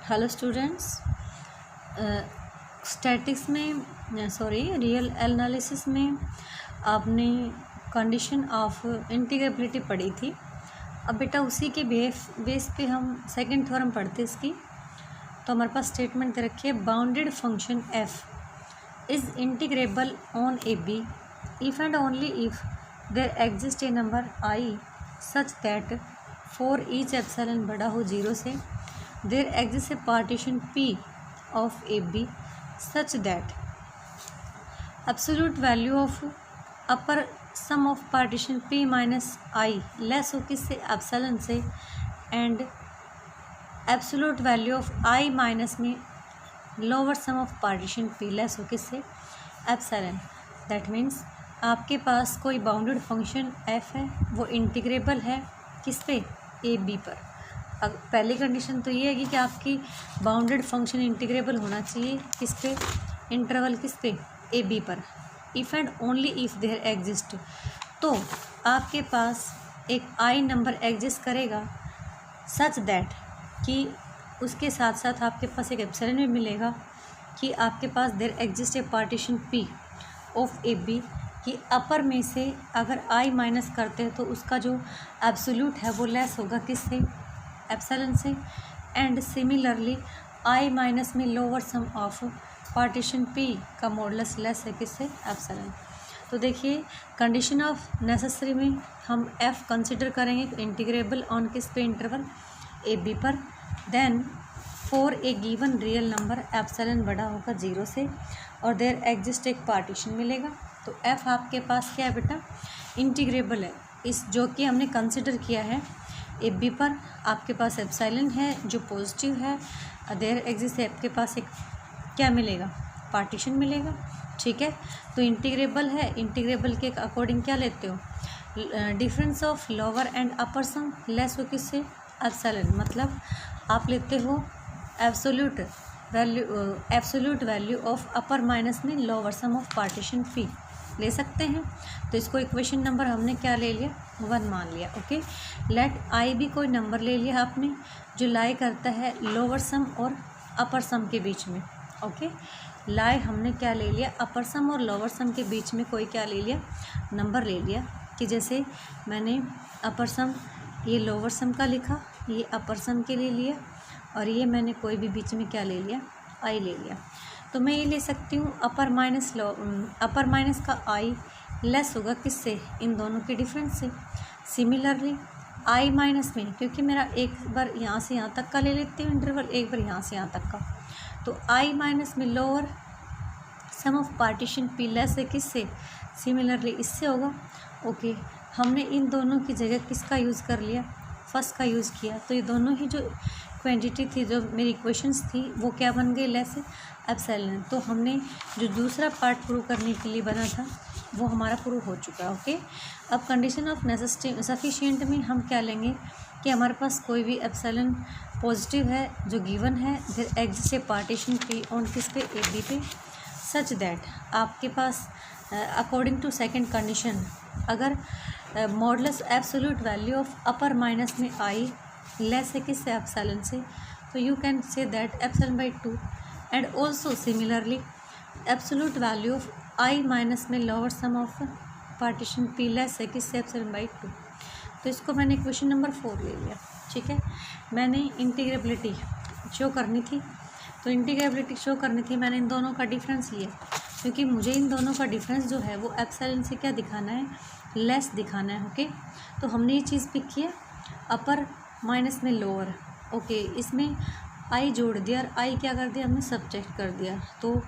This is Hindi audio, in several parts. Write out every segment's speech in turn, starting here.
हेलो स्टूडेंट्स, स्टैटिक्स में रियल एनालिसिस में आपने कंडीशन ऑफ इंटीग्रेबिलिटी पढ़ी थी। अब बेटा उसी के बेस पे हम सेकंड थ्योरम पढ़ते इसकी। तो हमारे पास स्टेटमेंट दे रखी है, bounded function f is integrable on a b if and only if there exist a number I such that for each epsilon बड़ा हो 0 से there exists a partition P of AB such that absolute value of upper sum of partition P minus I less हो किससे एप्सिलॉन से and absolute value of I minus में lower sum of partition P less हो किससे एप्सिलॉन। that means आपके पास कोई बाउंडेड फंक्शन f है, वो इंटीग्रेबल है किस पे, ए बी पर। अब पहली कंडीशन तो ये है कि आपकी बाउंडेड फंक्शन इंटीग्रेबल होना चाहिए किस पे, इंटरवल किस पे, ए बी पर। If and only if there exist, तो आपके पास एक आई नंबर एग्जिस्ट करेगा सच दैट कि उसके साथ साथ आपके पास एक एप्सिलॉन भी मिलेगा कि आपके पास there exist a partition P of a b, कि अपर में से अगर आई माइनस करते हैं तो उसका जो एब्सोल्यूट है वो लेस होगा किससे, एप्सिलॉन से। एंड सिमिलरली आई माइनस में lower sum of partition P का मॉडुलस लेस है किससे, एप्सिलॉन। तो देखिए कंडीशन ऑफ नेसेसरी में हम एफ कंसिडर करेंगे इंटीग्रेबल ऑन किस पे, इंटरवल ए बी पर। Then for a given real number epsilon बड़ा होगा 0 से और देयर एग्जिस्ट एक पार्टीशन मिलेगा। तो एफ आपके पास क्या है बेटा, इंटीग्रेबल है, इस जो कि हमने कंसिडर किया है ए बी पर। आपके पास एप्सिलॉन है जो पॉजिटिव है, देयर एग्जिस्ट है, आपके पास एक क्या मिलेगा, पार्टीशन मिलेगा, ठीक है। तो इंटीग्रेबल है, इंटीग्रेबल के अकॉर्डिंग क्या लेते हो, difference of lower and upper sum less हो किससे, एप्सिलॉन। मतलब आप लेते हो absolute value of upper minus में lower sum of partition P ले सकते हैं। तो इसको इक्वेशन नंबर हमने क्या ले लिया, 1 मान लिया। ओके, लेट आई भी कोई नंबर ले लिया आपने जो लाई करता है लोअर सम और अपर सम के बीच में। ओके, लाई हमने क्या ले लिया, अपर सम और लोअर सम के बीच में कोई क्या ले लिया, नंबर ले लिया। कि जैसे मैंने अपर सम ये लोअर सम का लिखा, ये अपर सम के लिए लिया, और ये मैंने कोई भी बीच में क्या ले लिया, आई ले लिया। तो मैं ये ले सकती हूँ अपर माइनस का आई लेस होगा किससे, इन दोनों के डिफरेंस से। सिमिलरली आई माइनस में, क्योंकि मेरा एक बार यहाँ से यहाँ तक का ले लेती हूँ इंटरवल, एक बार यहाँ से यहाँ तक का, तो आई माइनस में lower sum of partition P less है किससे, सिमिलरली इससे होगा। ओके, हमने इन दोनों की जगह किसका यूज़ कर लिया, फर्स्ट का यूज़ किया। तो ये दोनों ही जो क्वांटिटी थी, जो मेरी इक्वेशंस थी, वो क्या बन गई, लेस एप्सिलॉन। तो हमने जो दूसरा पार्ट प्रूव करने के लिए बना था वो हमारा प्रूव हो चुका है। ओके, अब कंडीशन ऑफ नेसेसिटी सफिशिएंट में हम क्या लेंगे कि हमारे पास कोई भी एप्सिलॉन पॉजिटिव है जो गिवन है, there exist a partition P on किस पे, ए बी पे, सच दैट आपके पास अकॉर्डिंग टू सेकंड कंडीशन अगर modulus absolute value of upper minus में आई लेस है किससे, एप्सिलॉन से, तो you can say that epsilon by 2। And also similarly absolute value of I minus में lower sum of partition P less है किससे, एप्सिलॉन बाई 2। तो इसको मैंने इक्वेशन नंबर 4 ले लिया, ठीक है। मैंने इंटीग्रेबिलिटी शो करनी थी, तो इंटीग्रेबिलिटी शो करनी थी, मैंने इन दोनों का डिफरेंस लिया, क्योंकि मुझे इन दोनों का डिफरेंस जो है वो एप्सिलॉन से क्या दिखाना है, लेस दिखाना है। ओके, तो हमने ये चीज़ पिक किया, अपर माइनस में लोअर। ओके, इसमें आई जोड़ दिया और आई क्या कर दिया, हमने सब्ट्रैक्ट कर दिया। तो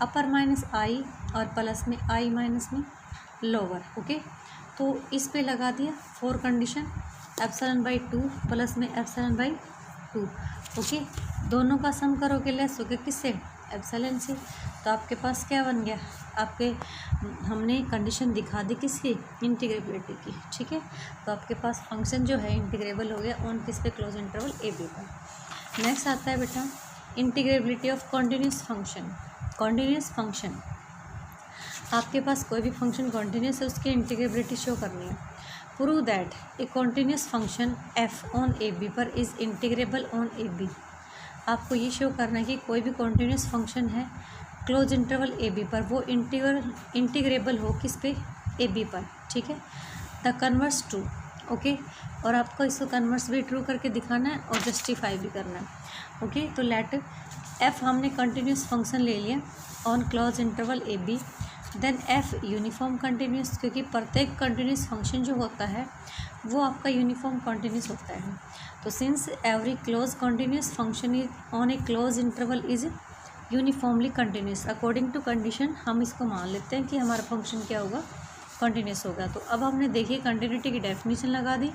अपर माइनस आई और प्लस में आई माइनस में लोअर। ओके, तो इस पे लगा दिया 4 कंडीशन, एप्सिलॉन बाई 2 प्लस में एप्सिलॉन बाई 2। ओके, दोनों का सम करोगे लेस हो गया किससे, एप्सिलॉन से। तो आपके पास क्या बन गया, आपके हमने कंडीशन दिखा दी किसकी, इंटीग्रेबिलिटी की, ठीक है। तो आपके पास फंक्शन जो है इंटीग्रेबल हो गया ऑन किस पे, क्लोज इंटरवल ए बी पर। नेक्स्ट आता है बेटा integrability of continuous function. Continuous function, आपके पास कोई भी फंक्शन कॉन्टिन्यूस है, उसकी इंटीग्रेबिलिटी शो करनी है। Prove that a continuous function f on a b पर is integrable on a b. आपको ये शो करना है कि कोई भी कॉन्टीन्यूस फंक्शन है क्लोज इंटरवल ए बी पर, वो इंटीग्रेबल हो किस पे, ए बी पर, ठीक है। The converse true, okay. और आपको इसको कन्वर्स भी ट्रू करके दिखाना है और जस्टिफाई भी करना है, ओके। तो लेट एफ हमने कंटिन्यूस फंक्शन ले लिया on close interval a b, then f uniform continuous, क्योंकि प्रत्येक कंटिन्यूस फंक्शन जो होता है वो आपका यूनिफॉर्म कंटिन्यूस होता है। तो since every close continuous function is on a close interval is uniformly continuous, according to condition हम इसको मान लेते हैं कि हमारा फंक्शन क्या होगा, कंटिन्यूस होगा। तो अब हमने देखिए कंटिन्यूटी की डेफिनेशन लगा दी।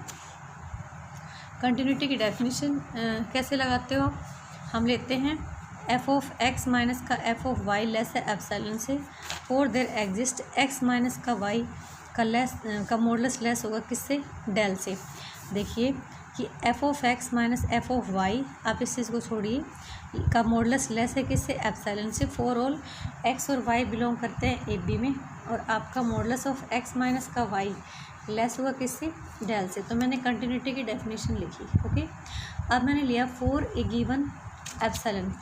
कंटिन्यूटी की डेफिनेशन कैसे लगाते हो आप, हम लेते हैं एफ ऑफ एक्स माइनस का एफ ऑफ वाई लेस है एप्सिलॉन से, और देयर एग्जिस्ट एक्स माइनस का वाई का मॉडुलस लेस होगा किससे, डेल से। देखिए कि f of x minus f of y, आप इस चीज़ को छोड़िए, का मॉडुलस लेस है किससे, एप्सिलॉन से। फॉर ऑल एक्स और वाई बिलोंग करते हैं ए बी में, और आपका मॉडुलस ऑफ एक्स माइनस का वाई लेस हुआ किससे, डेल से। तो मैंने कंटिन्यूटी की डेफिनेशन लिखी, ओके। अब मैंने लिया फॉर ए गिवन एप्सिलॉन,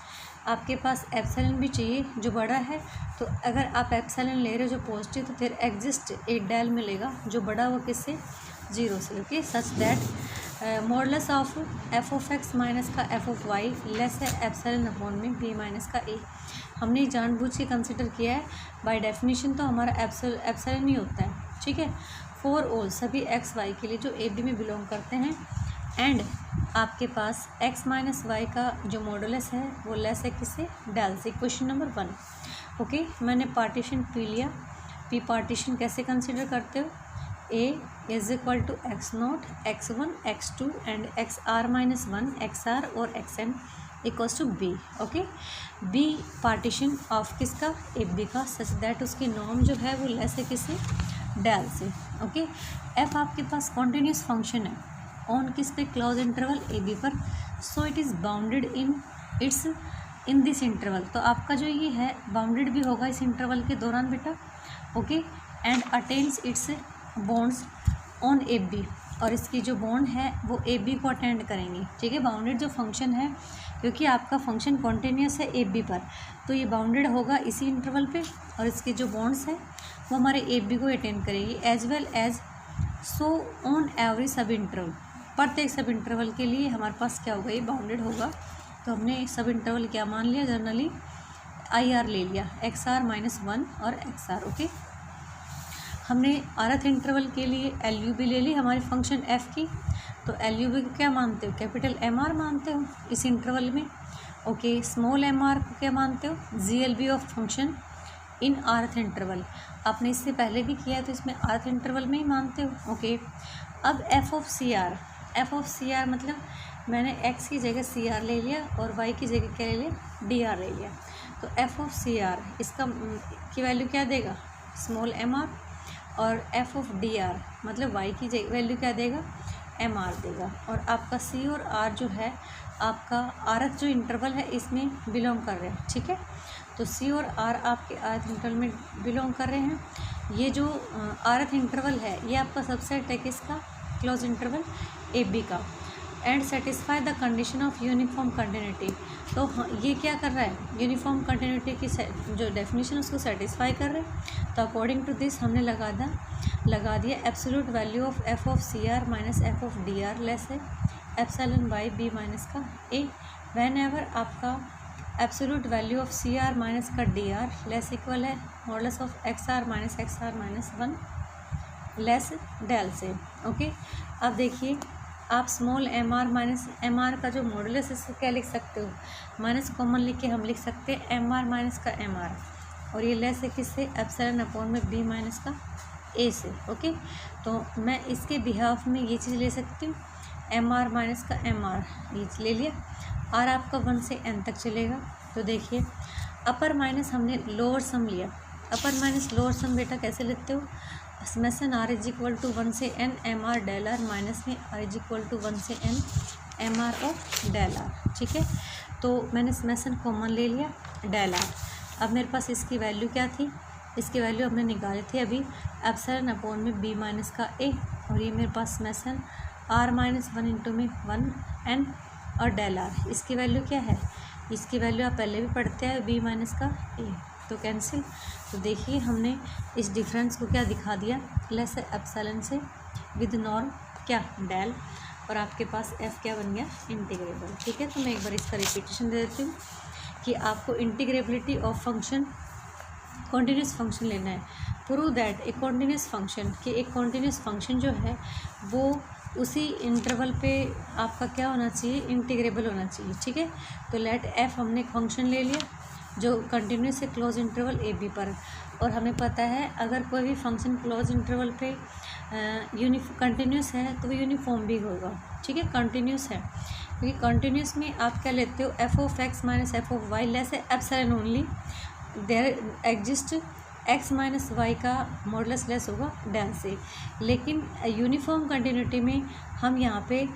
आपके पास एप्सिलॉन भी चाहिए जो बड़ा है, तो अगर आप एप्सिलॉन ले रहे हो जो पॉजिटिव, तो फिर एग्जिस्ट एक डेल मिलेगा जो बड़ा हुआ किससे, जीरो से, okay. Such that modulus of f of x minus का एफ ऑफ वाई लेस है एप्सिलॉन अपॉन में बी माइनस का ए। हमने जानबूझ के कंसिडर किया है, बाय डेफिनेशन तो हमारा एप्सिलॉन ही होता है, ठीक है। फॉर ऑल सभी एक्स वाई के लिए जो ए बी में बिलोंग करते हैं, एंड आपके पास x माइनस वाई का जो मॉडुलस है वो लेस है किससे, डेल से। Question number 1, okay. मैंने पार्टीशन पी लिया। पी पार्टीशन कैसे कंसिडर करते हो, a is equal to x not x one x two and x r minus one x r और x n equals to b, okay. B partition of किसका, ए बी का, सच दैट उसकी नॉर्म जो है वो लेस है किससे, डेल से, ओके। एफ आपके पास कॉन्टीन्यूस फंक्शन है ऑन किस पे, क्लोज इंटरवल ए बी पर, so it is bounded in this interval. तो आपका जो ये है बाउंडेड भी होगा इस इंटरवल के दौरान बेटा, okay. And attends its bounds on a b, और इसकी जो बॉन्ड है वो ए बी को अटेंड करेंगे, ठीक है। बाउंडेड जो फंक्शन है, क्योंकि आपका फंक्शन कॉन्टीन्यूस है ए बी पर, तो ये बाउंडेड होगा इसी इंटरवल पे, और इसके जो बॉन्ड्स हैं वो हमारे ए बी को अटेंड करेगी, as well as so on every sub interval, प्रत्येक सब इंटरवल के लिए हमारे पास क्या होगा, ये बाउंडेड होगा। तो हमने सब इंटरवल क्या मान लिया, जनरली आई आर ले लिया, एक्स आर माइनस वन और एक्स आर, ओके। हमने आरथ इंटरवल के लिए एल यू बी ले ली हमारे फंक्शन एफ की, तो एल यू बी को क्या मानते हो, कैपिटल एम आर मानते हो इस इंटरवल में, ओके। स्मॉल एम आर को क्या मानते हो, g l b of function in rth interval. आपने इससे पहले भी किया है तो इसमें आरथ इंटरवल में ही मानते हो, ओके। अब f of c r, f of c r मतलब मैंने एक्स की जगह सी आर ले लिया और वाई की जगह क्या ले लिया, डी आर ले लिया। तो एफ ऑफ सी आर इसका की वैल्यू क्या देगा, स्मॉल एम आर, और एफ ऑफ डी आर मतलब वाई की जगह वैल्यू क्या देगा, एम आर देगा। और आपका सी और आर जो है आपका आरथ जो इंटरवल है इसमें बिलोंग कर रहे हैं, ठीक है। तो सी और आर आपके आरथ इंटरवल में बिलोंग कर रहे हैं। ये जो आरथ इंटरवल है ये आपका सबसेट है किसका, क्लोज इंटरवल ए बी का, and satisfy the condition of uniform continuity. तो ये क्या कर रहा है, यूनिफॉर्म कंटिन्यूटी की जो डेफिनेशन उसको सेटिस्फाई कर रहे हैं। तो अकॉर्डिंग टू दिस हमने लगा दिया absolute value of f of c r minus f of d r less है एप्सिलॉन बाई बी माइनस का ए। व्हेन एवर आपका absolute value of c r minus का डी आर लेस इक्वल है modulus of x r minus one less del से, ओके। अब देखिए आप small m r minus m r का जो मॉडुलस है क्या लिख सकते हो, माइनस कॉमन लिख के हम लिख सकते हैं एम आर माइनस का एम आर, और ये लेस है किससे, एप्सिलॉन अपॉन में बी माइनस का ए से, ओके। तो मैं इसके बिहाफ में ये चीज़ ले सकती हूँ, एम आर माइनस का एम आर ये ले लिया, आर आपका 1 से n तक चलेगा। तो देखिए अपर माइनस हमने लोअर सम लिया, अपर माइनस लोअर सम बेटा कैसे लेते हो, summation r is equal to 1 से n m r del r minus में आर इज इक्वल टू 1 से n m r of del r, ठीक है। तो मैंने समेशन कॉमन ले लिया डेल आर। अब मेरे पास इसकी वैल्यू क्या थी, इसकी वैल्यू हमने निकाली थी अभी एप्सिलॉन अपॉन में बी माइनस का ए, और ये मेरे पास समेशन आर माइनस 1 इंटू में 1 n और डेल आर, इसकी वैल्यू क्या है, इसकी वैल्यू आप पहले भी पढ़ते हैं बी माइनस का ए, तो कैंसिल। तो देखिए हमने इस डिफरेंस को क्या दिखा दिया, लेस एप्सिलॉन से विद नॉर्म क्या डेल, और आपके पास एफ क्या बन गया, इंटीग्रेबल। ठीक है, तो मैं एक बार इसका रिपीटेशन दे देती हूँ कि आपको integrability of function, continuous function लेना है। Prove that A continuous function, कि एक कॉन्टीन्यूस फंक्शन जो है वो उसी इंटरवल पे आपका क्या होना चाहिए, इंटीग्रेबल होना चाहिए। ठीक है, तो लेट एफ हमने एक फंक्शन ले लिया जो कंटिन्यूस है क्लोज इंटरवल ए बी पर, और हमें पता है अगर कोई भी फंक्शन क्लोज इंटरवल पे कंटिन्यूस है तो वो यूनिफॉर्म भी होगा। ठीक है, कंटिन्यूस है, क्योंकि कंटिन्यूस में आप क्या लेते हो, f of x minus f of y less epsilon only, there exist x minus y का मॉडुलस लेस होगा डेल से। लेकिन यूनिफॉर्म कंटिन्यूटी में हम यहाँ पे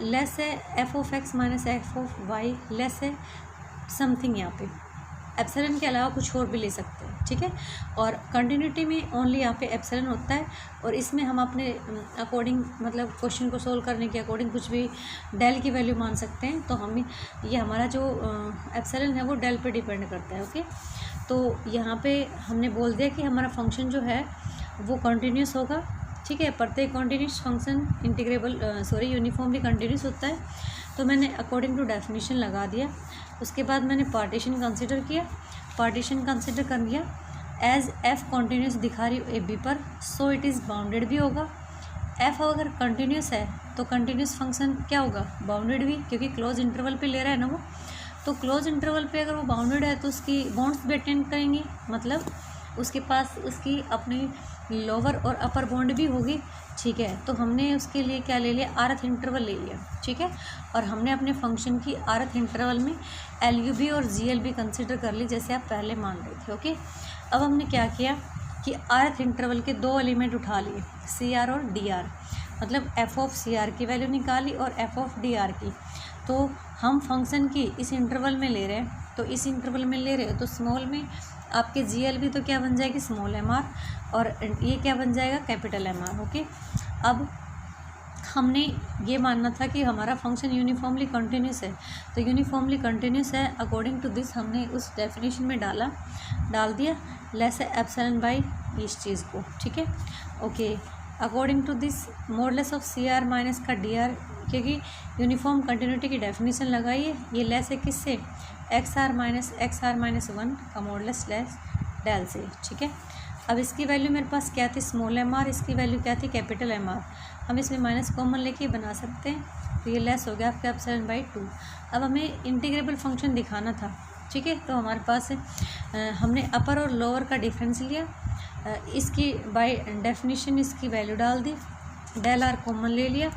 लेस है f of x minus f of y less है समथिंग, यहाँ पे एप्सिलॉन के अलावा कुछ और भी ले सकते हैं। ठीक है, और कंटिन्यूटी में ओनली यहाँ पे एप्सिलॉन होता है, और इसमें हम अपने अकॉर्डिंग मतलब क्वेश्चन को सोल्व करने के अकॉर्डिंग कुछ भी डेल की वैल्यू मान सकते हैं। तो हम ये हमारा जो एप्सिलॉन है वो डेल पे डिपेंड करता है। ओके, तो यहाँ पे हमने बोल दिया कि हमारा फंक्शन जो है वो कंटिन्यूस होगा। ठीक है, प्रत्येक continuous function integrable uniformly continuous होता है। तो मैंने अकॉर्डिंग टू डेफिनेशन लगा दिया। उसके बाद मैंने पार्टीशन कंसिडर किया, पार्टीशन कंसिडर कर लिया एज एफ कंटिन्यूस दिखा रही ए बी पर, सो इट इज़ बाउंडेड भी होगा। एफ अगर कंटिन्यूस है तो कंटिन्यूस फंक्शन क्या होगा, बाउंडेड भी, क्योंकि क्लोज इंटरवल पे ले रहा है ना वो। तो क्लोज इंटरवल पे अगर वो बाउंडेड है तो उसकी बाउंड्स भी अटेंड करेंगी, मतलब उसके पास उसकी अपनी लोअर और अपर बाउंड भी होगी। ठीक है, तो हमने उसके लिए क्या ले लिया, आरथ इंटरवल ले लिया। ठीक है, और हमने अपने फंक्शन की आरथ इंटरवल में एल यू बी और जी एल बी कंसिडर कर ली, जैसे आप पहले मान रहे थे। ओके, अब हमने क्या किया कि आरथ इंटरवल के दो एलिमेंट उठा लिए, सी आर और डी आर, मतलब एफ ऑफ सी आर की वैल्यू निकाली और एफ ऑफ डी आर की। तो हम फंक्शन की इस इंटरवल में ले रहे हैं, तो इस इंटरवल में ले रहे हो तो स्मॉल में आपके जी एल भी तो क्या बन जाएगी, स्मॉल एम आर, और ये क्या बन जाएगा, कैपिटल एम आर। ओके, अब हमने ये मानना था कि हमारा फंक्शन यूनिफॉर्मली कंटिन्यूस है, तो यूनिफॉर्मली कंटिन्यूस है अकॉर्डिंग टू दिस हमने उस डेफिनेशन में डाल दिया लेस एप्सिलॉन बाई इस चीज़ को। ठीक है, okay, according to this modulus of c r minus का डी आर, क्योंकि यूनिफॉर्म कंटिन्यूटी की डेफिनेशन लगाइए, ये लेस है किससे, एक्स आर माइनस 1 का मॉडुलस लेस डेल से। ठीक है, अब इसकी वैल्यू मेरे पास क्या थी, स्मॉल एम आर, इसकी वैल्यू क्या थी, कैपिटल एम आर। हम इसमें माइनस कॉमन लेके बना सकते हैं, तो ये लेस हो गया आपका एप्सिलॉन बाई 2। अब हमें इंटीग्रेबल फंक्शन दिखाना था। ठीक है, तो हमारे पास हमने अपर और लोअर का डिफरेंस लिया, इसकी बाय डेफिनेशन इसकी वैल्यू डाल दी, डेल आर कॉमन ले लिया,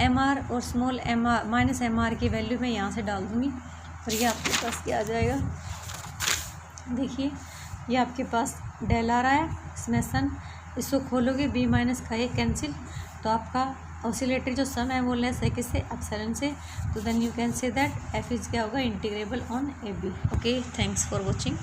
एम आर और small m r minus m r की वैल्यू मैं यहाँ से डाल दूँगी, और ये आपके पास क्या आ जाएगा, देखिए ये आपके पास डेल आर आया, इसमें सन, इसको खोलोगे बी माइनस का ये कैंसिल, तो आपका ऑसिलेटरी जो सम है वो लेस है किससे, एप्सिलॉन से। तो then you can say that f is क्या होगा, integrable on a b. Okay, thanks for watching.